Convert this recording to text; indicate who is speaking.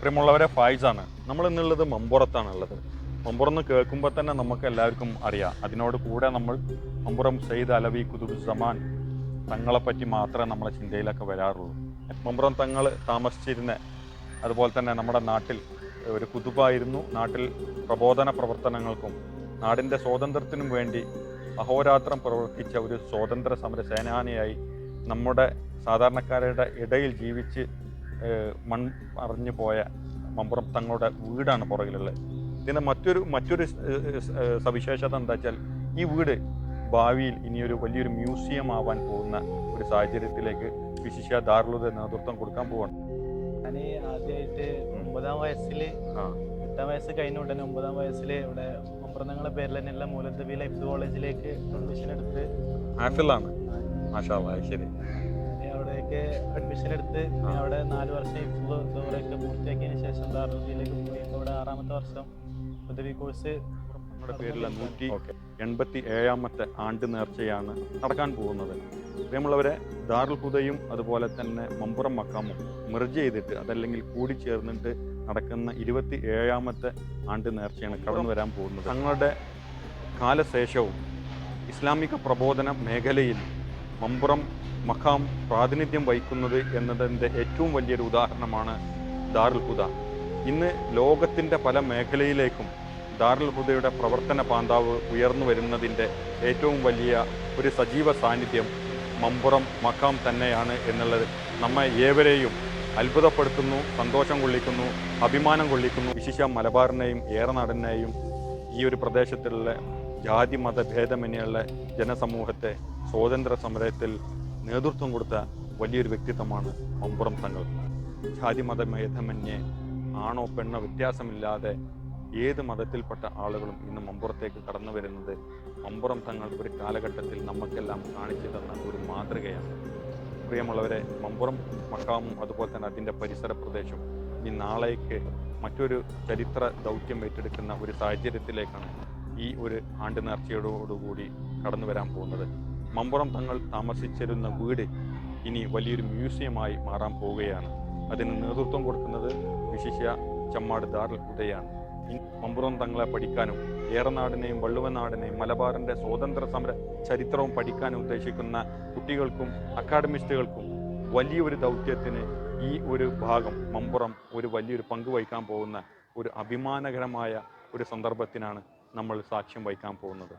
Speaker 1: പ്രിയമുള്ളവരെ, ഫായിസാണ്. നമ്മൾ ഇന്നുള്ളത് മമ്പുറത്താണുള്ളത്. മമ്പുറം കേൾക്കുമ്പോൾ തന്നെ നമുക്ക് എല്ലാവർക്കും അറിയാം. അതിനോട് കൂടെ നമ്മൾ മമ്പുറം സെയ്ദ് അലവി ഖുതുബുസ്സമാൻ തങ്ങളെപ്പറ്റി മാത്രമേ നമ്മളെ ചിന്തയിലൊക്കെ വരാറുള്ളൂ. മമ്പുറം തങ്ങൾ താമസിച്ചിരുന്ന, അതുപോലെ തന്നെ നമ്മുടെ നാട്ടിൽ ഒരു കുതുബായിരുന്നു. നാട്ടിൽ പ്രബോധന പ്രവർത്തനങ്ങൾക്കും നാടിൻ്റെ സ്വാതന്ത്ര്യത്തിനും വേണ്ടി അഹോരാത്രം പ്രവർത്തിച്ച ഒരു സ്വാതന്ത്ര്യ സമര സേനാനിയായി നമ്മുടെ സാധാരണക്കാരുടെ ഇടയിൽ ജീവിച്ച് മൺ അറിഞ്ഞു പോയ മമ്പുറം തങ്ങളുടെ വീടാണ് പുറകിലുള്ളത്. ഇതിൻ്റെ മറ്റൊരു സവിശേഷത എന്താ വെച്ചാൽ, ഈ വീട് ഭാവിയിൽ ഇനിയൊരു വലിയൊരു മ്യൂസിയം ആവാൻ പോകുന്ന ഒരു സാഹചര്യത്തിലേക്ക് വിശിഷ്യ ദാറുലുദ നേതൃത്വം കൊടുക്കാൻ പോവാണ്.
Speaker 2: ഞാൻ ആദ്യമായിട്ട് 9ാം വയസ്സിൽ 8ാം വയസ്സ് കഴിഞ്ഞ ഉടനെ 9ാം വയസ്സിൽ ഇവിടെ മമ്പുറം തങ്ങളുടെ പേരിൽ തന്നെയുള്ള മൂലദ്ദബി ലൈഫ് കോളേജിലേക്ക് അഡ്മിഷൻ എടുത്ത്
Speaker 1: ഹാഫിളാണ്. ശരി.
Speaker 2: അവിടേക്ക് അഡ്മിഷൻ എടുത്ത് അവിടെ 4 വർഷം ഹിഫ്ള് ദൗറയൊക്കെ പൂർത്തിയാക്കിയതിന് ശേഷം ദാറുലുദയിലേക്ക് പോയി. ഇവിടെ 6ാമത്തെ വർഷം ഉദവി കോഴ്സ്
Speaker 1: നമ്മുടെ പേരിലുള്ള 187ാമത്തെ ആണ്ട് നേർച്ചയാണ് നടക്കാൻ പോകുന്നത്. പ്രിയമുള്ളവരെ, ദാറുൽ ഹുദയും അതുപോലെ തന്നെ മമ്പുറം മക്കാമും മെർജ് ചെയ്തിട്ട്, അതല്ലെങ്കിൽ കൂടിച്ചേർന്നിട്ട് നടക്കുന്ന 27ാമത്തെ ആണ്ട് നേർച്ചയാണ് കടന്നു വരാൻ പോകുന്നത്. തങ്ങളുടെ കാലശേഷവും ഇസ്ലാമിക പ്രബോധന മേഖലയിൽ മമ്പുറം മഖാം പ്രാതിനിധ്യം വഹിക്കുന്നത് എന്നതിൻ്റെ ഏറ്റവും വലിയൊരു ഉദാഹരണമാണ് ദാറുൽ ഹുദ. ഇന്ന് ലോകത്തിൻ്റെ പല മേഖലയിലേക്കും ദാറുൽ ഹുദയുടെ പ്രവർത്തന പാന്താവ് ഉയർന്നു വരുന്നതിൻ്റെ ഏറ്റവും വലിയ ഒരു സജീവ സാന്നിധ്യം മമ്പുറം മഖാം തന്നെയാണ് എന്നുള്ളത് നമ്മെ ഏവരെയും അത്ഭുതപ്പെടുത്തുന്നു, സന്തോഷം കൊള്ളിക്കുന്നു, അഭിമാനം കൊള്ളിക്കുന്നു. വിശിഷ്യ മലബാറിനെയും ഏറനാടിനെയും ഈ ഒരു പ്രദേശത്തുള്ള ജാതി മതഭേദമന്യുള്ള ജനസമൂഹത്തെ സ്വാതന്ത്ര്യ സമരത്തിൽ നേതൃത്വം കൊടുത്ത വലിയൊരു വ്യക്തിത്വമാണ് മമ്പുറം തങ്ങൾ. ജാതി മതഭേദമന്യേ ആണോ പെണ്ണോ വ്യത്യാസമില്ലാതെ ഏത് മതത്തിൽപ്പെട്ട ആളുകളും ഇന്ന് മമ്പുറത്തേക്ക് കടന്നു വരുന്നത് മമ്പുറം തങ്ങൾ ഒരു കാലഘട്ടത്തിൽ നമുക്കെല്ലാം കാണിച്ചു തന്ന ഒരു മാതൃകയാണ്. പ്രിയമുള്ളവരെ, മമ്പുറം മക്കാമും അതുപോലെ തന്നെ അതിൻ്റെ പരിസര പ്രദേശം ഈ നാളേക്ക് മറ്റൊരു ചരിത്ര ദൗത്യം ഏറ്റെടുക്കുന്ന ഒരു സാഹചര്യത്തിലേക്കാണ് ഈ ഒരു ആണ്ട് നേർച്ചയോടുകൂടി കടന്നു വരാൻ പോകുന്നത്. മമ്പുറം തങ്ങൾ താമസിച്ചിരുന്ന വീട് ഇനി വലിയൊരു മ്യൂസിയമായി മാറാൻ പോവുകയാണ്. അതിന് നേതൃത്വം കൊടുക്കുന്നത് വിശിഷ്യ ചമ്മാട് ദാറുൽ ഹുദയാണ്. മമ്പുറം തങ്ങളെ പഠിക്കാനും ഏറനാടിനെയും വള്ളുവനാടിനെയും മലബാറിൻ്റെ സ്വാതന്ത്ര്യ സമര ചരിത്രവും പഠിക്കാൻ ഉദ്ദേശിക്കുന്ന കുട്ടികൾക്കും അക്കാഡമിസ്റ്റുകൾക്കും വലിയൊരു ദൗത്യത്തിന് ഈ ഒരു ഭാഗം മമ്പുറം ഒരു വലിയൊരു പങ്ക് വഹിക്കാൻ പോകുന്ന ഒരു അഭിമാനകരമായ ഒരു സന്ദർഭത്തിനാണ് നമ്മൾ സാക്ഷ്യം വഹിക്കാൻ പോകുന്നത്.